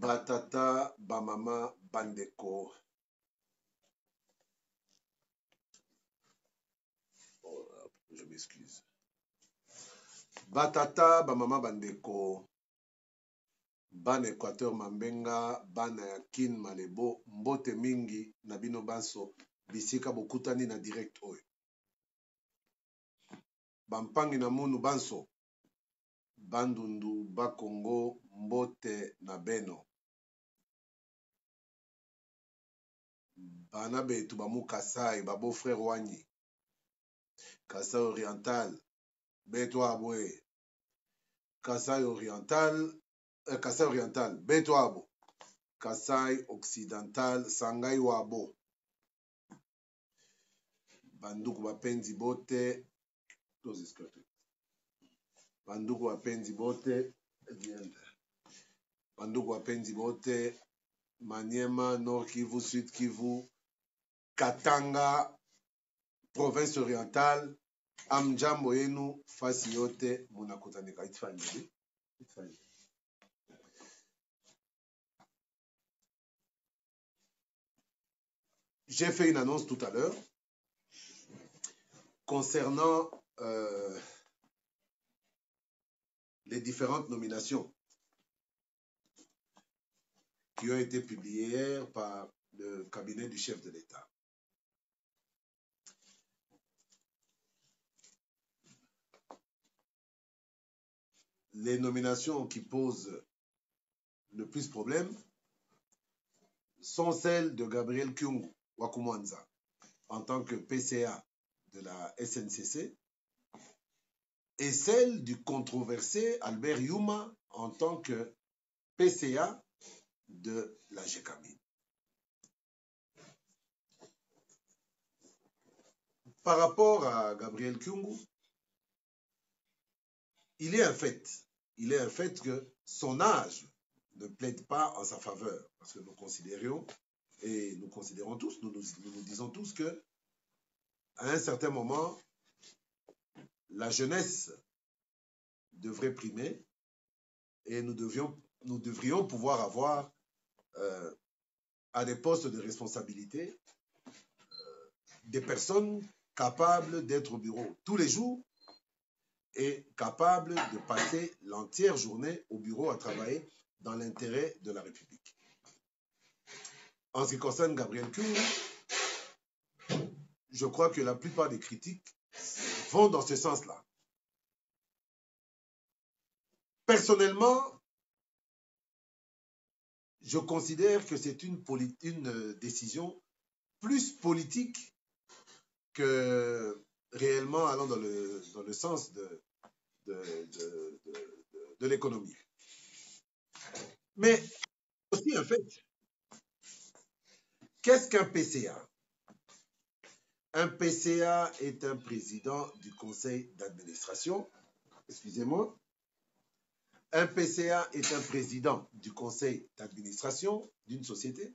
Batata, bamama, bandeko. Oh, je m'excuse. Batata, bamama, bandeko. Ban Équateur Mambenga, ban Yakin Malebo, mbote mingi, nabino banso, bisika bokutani na direct oyo. Bampangi na munu banso, bandundu, bakongo, mbote na beno. Bana betu bamu Kasai, babo frère Wanyi. Kasai oriental, beto abwe. Kasai oriental, beto abo. Kasai occidental, Sangai wabo. Banduku bapenzi bote. Banduku bapenzi bote. Banduku bapenzi bote. Maniema, Nord Kivu, Sud Kivu. Katanga, province orientale. Amjambo yenu, fasi yote, munakutanika. Itfanye. J'ai fait une annonce tout à l'heure concernant les différentes nominations qui ont été publiées hier par le cabinet du chef de l'État. Les nominations qui posent le plus problème sont celles de Gabriel Kyungu Wakumwanza en tant que PCA de la SNCC et celle du controversé Albert Yuma en tant que PCA de la GECAMI. Par rapport à Gabriel Kyungu, il est un fait que son âge ne plaide pas en sa faveur, parce que nous considérons, et nous considérons tous, nous disons tous que à un certain moment, la jeunesse devrait primer et nous devrions pouvoir avoir à des postes de responsabilité des personnes capables d'être au bureau tous les jours et capables de passer l'entière journée au bureau à travailler dans l'intérêt de la République. En ce qui concerne Gabriel Kyungu, je crois que la plupart des critiques vont dans ce sens-là. Personnellement, je considère que c'est une décision plus politique que réellement allant dans le sens de l'économie. Mais aussi un fait, qu'est-ce qu'un PCA? Un PCA est un président du conseil d'administration. Excusez-moi. Un PCA est un président du conseil d'administration d'une société.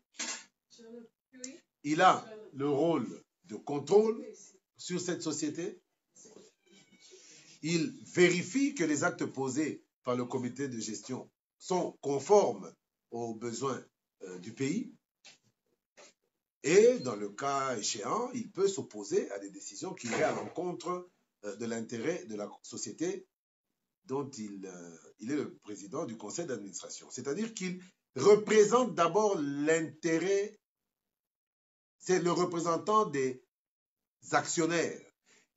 Il a le rôle de contrôle sur cette société. Il vérifie que les actes posés par le comité de gestion sont conformes aux besoins du pays. Et dans le cas échéant, il peut s'opposer à des décisions qui iraient à l'encontre de l'intérêt de la société dont il est le président du conseil d'administration. C'est-à-dire qu'il représente d'abord l'intérêt, c'est le représentant des actionnaires.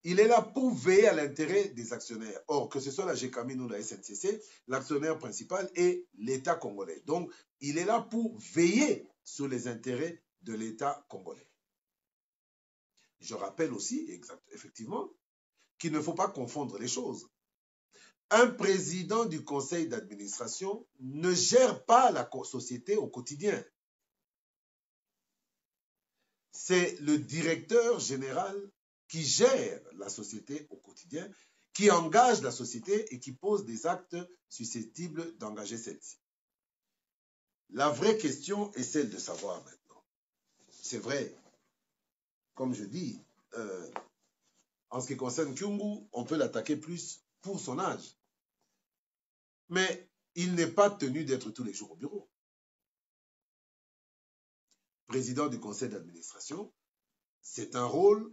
Il est là pour veiller à l'intérêt des actionnaires. Or, que ce soit la GECAMI ou la SNCC, l'actionnaire principal est l'État congolais. Donc, il est là pour veiller sur les intérêts de l'État congolais. Je rappelle aussi, effectivement, qu'il ne faut pas confondre les choses. Un président du conseil d'administration ne gère pas la société au quotidien. C'est le directeur général qui gère la société au quotidien, qui engage la société et qui pose des actes susceptibles d'engager celle-ci. La vraie question est celle de savoir maintenant. C'est vrai, comme je dis, en ce qui concerne Kyungu, on peut l'attaquer plus pour son âge. Mais il n'est pas tenu d'être tous les jours au bureau. président du conseil d'administration, c'est un rôle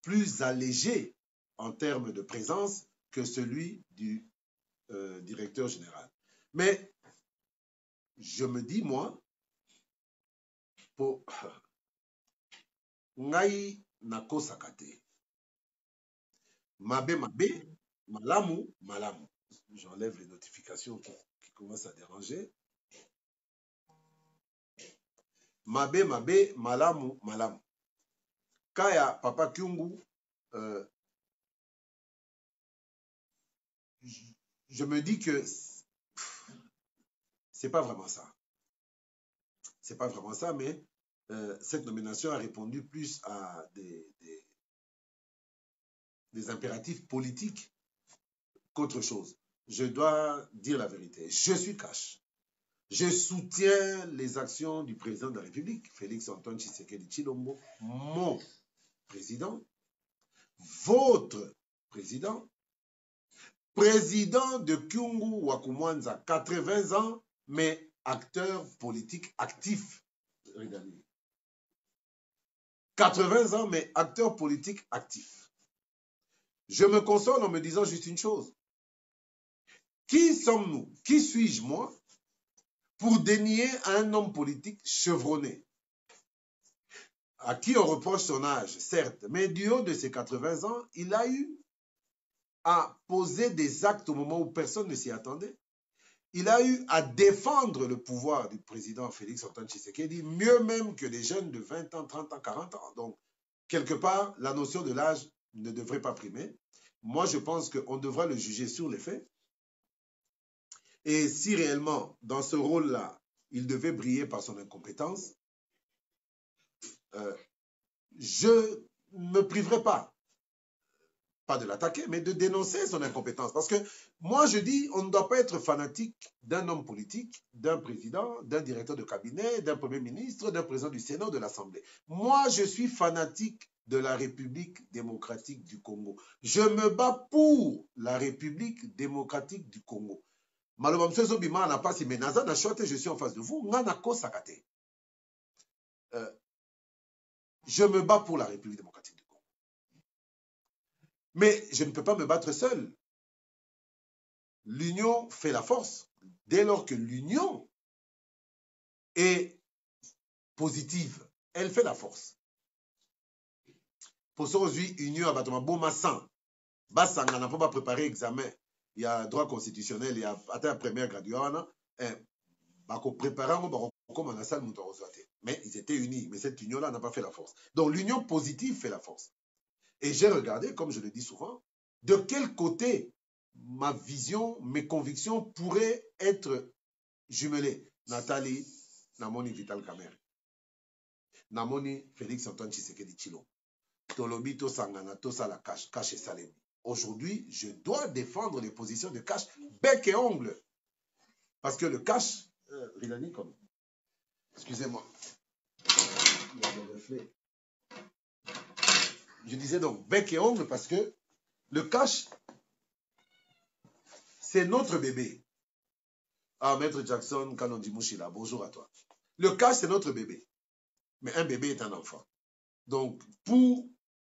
plus allégé en termes de présence que celui du directeur général. Mais je me dis, moi, pour ngai nakosaka te. Mabe mabe, malamu malamu. J'enlève les notifications qui commencent à déranger. Mabe mabe, malamu malamu. Kaya Papa Kyungu, je me dis que c'est pas vraiment ça. C'est pas vraiment ça, mais cette nomination a répondu plus à des impératifs politiques qu'autre chose. Je dois dire la vérité. Je suis cash. Je soutiens les actions du président de la République, Félix Antoine Tshisekedi Tshilombo, mon président, votre président, président de Kyungu Wakumwanza, 80 ans, mais acteur politique actif. 80 ans, mais acteur politique actif. Je me console en me disant juste une chose. Qui sommes-nous? Qui suis-je, moi, pour dénier un homme politique chevronné, à qui on reproche son âge, certes, mais du haut de ses 80 ans, il a eu à poser des actes au moment où personne ne s'y attendait. Il a eu à défendre le pouvoir du président Félix Antoine Tshisekedi, mieux même que les jeunes de 20 ans, 30 ans, 40 ans. Donc, quelque part, la notion de l'âge ne devrait pas primer. Moi, je pense qu'on devra le juger sur les faits. Et si réellement, dans ce rôle-là, il devait briller par son incompétence, je ne me priverai pas de l'attaquer, mais de dénoncer son incompétence. Parce que moi, je dis, on ne doit pas être fanatique d'un homme politique, d'un président, d'un directeur de cabinet, d'un premier ministre, d'un président du Sénat, de l'Assemblée. Moi, je suis fanatique de la République démocratique du Congo. Je me bats pour la République démocratique du Congo. Je suis en face de vous. Je me bats pour la République démocratique du Congo. Mais je ne peux pas me battre seul. L'union fait la force. Dès lors que l'union est positive, elle fait la force. Pour ça, aujourd'hui, union à Batoma Bomassan, Bassanga n'a pas préparé l'examen. Il y a droit constitutionnel, il y a atteint la première graduation. Mais ils étaient unis. Mais cette union-là n'a pas fait la force. Donc l'union positive fait la force. Et j'ai regardé, comme je le dis souvent, de quel côté ma vision, mes convictions pourraient être jumelées. Nathalie, Namoni Vital Kamer, Namoni Félix Antoine Tshisekedi Tshilombo, Tolobito Sangana, Tosala Cash et Salemi. Aujourd'hui, je dois défendre les positions de Cash, bec et ongle. Parce que le Cash, Rilani, comme. Excusez-moi. Il y a des reflets. Je disais donc bec et ongle parce que le Cash, c'est notre bébé. Ah, Maître Jackson, Kanondi Mouchila, bonjour à toi. Le Cash, c'est notre bébé. Mais un bébé est un enfant. Donc, pour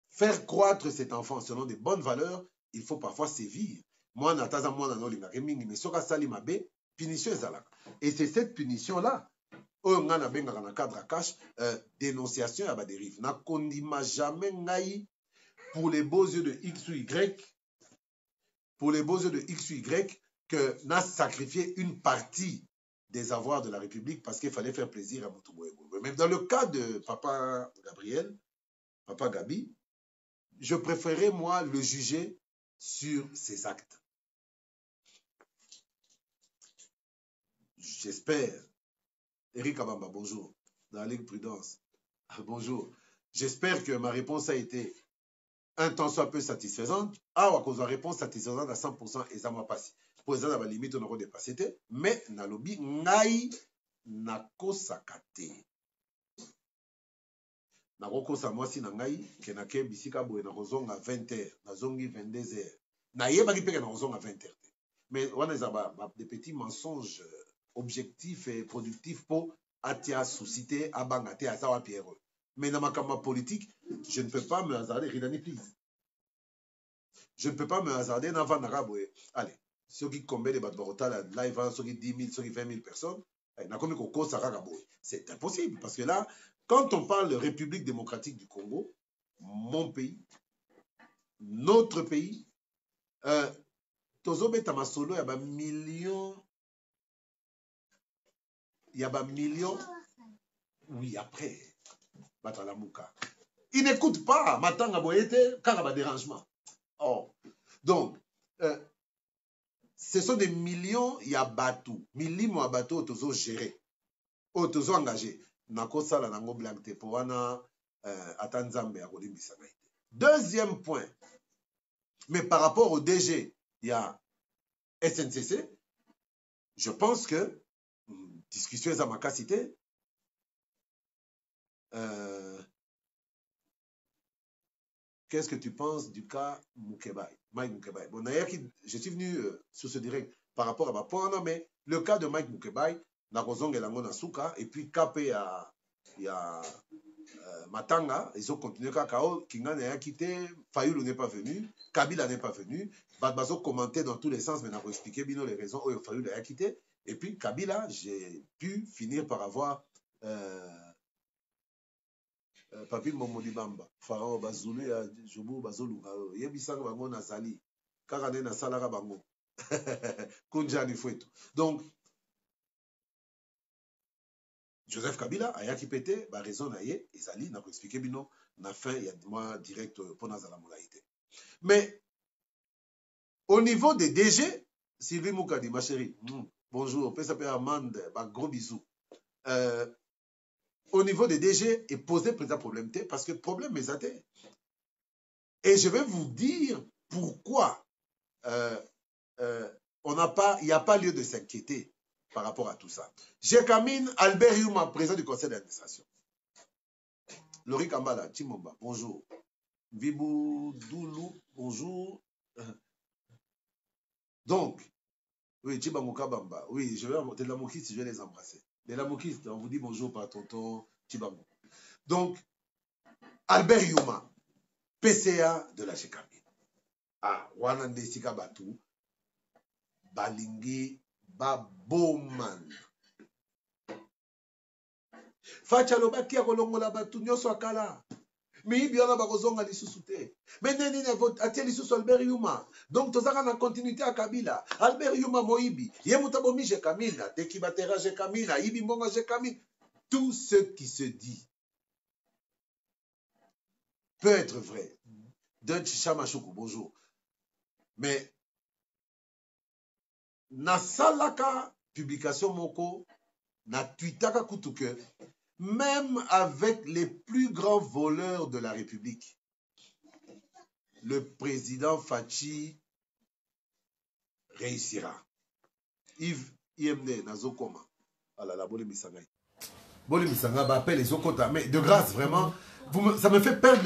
faire croître cet enfant selon des bonnes valeurs, il faut parfois sévir. Moi, Nataza, moi, mais soka sali mabe, punition ezalaka. Et c'est cette punition-là, on a dans le cadre à cash, dénonciation à la dérive. Na kondima jamais ngai pour les beaux yeux de X ou Y, pour les beaux yeux de X ou Y, que n'a sacrifié une partie des avoirs de la République parce qu'il fallait faire plaisir à Moutouboue. Même dans le cas de Papa Gabriel, Papa Gabi, je préférais, moi, le juger sur ses actes. J'espère. Eric Abamba, bonjour. Dans la Ligue Prudence, bonjour. J'espère que ma réponse a été un tant soit peu satisfaisante. Ah, à cause de la réponse satisfaisante à 100%, et ça m'a passé. Pour ça, la limite, on aura dépassé. Mais, nalobi, ngai, nako sakate. Nakokosa mwasi na ngai ke nake bisika boye nakozonga 20h nazongi 22h nayebaki mpe ke nakozonga 20h mais wana eza des petits mensonges objectifs et productifs pour atia suscité abangate asawa pierre. Mais dans ma campagne politique, je ne peux pas me hasarder, Ridani, please. Je ne peux pas me hasarder dans Van Araboué. Allez, ceux qui combattent les Batbarota, live, ceux qui 10 000, ceux qui 20 000 personnes, c'est impossible. Parce que là, quand on parle de République démocratique du Congo, mon pays, notre pays, Tozobe Tamasolo, il y a millions, oui, après, Batalamouka. Il n'écoute pas, Matanga Boyete, car il y a dérangement. Oh. Donc, ce sont des millions, il y a bateau, millions de bateaux, Tozo géré, Tozo engagé. Nakosa la nango blague te pour wana atanzambe ya kolimbisa na ite. Deuxième point, mais par rapport au DG, il y a SNCC, je pense que discussion est à ma capacité. Qu'est-ce que tu penses du cas Moukebaye, Mike Moukebaye? Bon, je suis venu sur ce direct par rapport à ma point, mais le cas de Mike Moukebaye, Nakozong et Langona Souka, et puis Kapé, il y a Matanga, ils ont continué Kakao, Kingan n'a quitté, Fayoulou n'est pas venu, Kabila n'est pas venu, Badbazo commentait dans tous les sens, mais n'a pas expliqué bien les raisons où Fayoulou a quitté, et puis Kabila, j'ai pu finir par avoir Papi Momodi Bamba, Pharaon Bazoulou, Jobo Bazolou, Yebisang Bango Nazali, Karane Nasalara Bango, Kunjani Fouetou. Donc, Joseph Kabila a yaki pété, ba raison na ye, Ezali n'a pas expliqué bino, n'a fait il y a moi direct pour Nazala Moulaïté. Mais au niveau des DG, Sylvie Moukadi, ma chérie, bonjour, ça s'appelle Amande, gros bisous. Au niveau des DG, et poser président problème parce que problème est athée. Et je vais vous dire pourquoi il n'y a pas lieu de s'inquiéter par rapport à tout ça. Jekamine Albert Youma, président du conseil d'administration. Lori Kambala, Timomba, bonjour. Vibou Doulou, bonjour. Donc, oui, Chibangoka Bamba, oui, je vais de la Mokis, je vais les embrasser. De la Mokis, on vous dit bonjour par tonton Chibango. Donc, Albert Youma, PCA de la Jekamine. Ah, Wanande Sika Batou, Balingi Baboman. Fachaloba qui a kolongola Batou, nyoso akala. Mais il y a un bakozonga lisusu. Mais neni atie lisusu Albert Youma. Donc tozaka na continuité à Kabila. Albert Youma Moibi, Yemutabomi Jekamina, Tekibatera Jekamina, Ibi Mbonga Jekamina. Tout ce qui se dit peut être vrai. Dutch Chamachoukou, bonjour. Mais na salaka publication moko na tweetaka kutuke même avec les plus grands voleurs de la République, le président Fachi réussira. Yves IMD Nazokoma. Ah là là, Bolé Misanga. Bolé Misanga, appelle les Okota. Mais de grâce, vraiment, ça me fait perdre.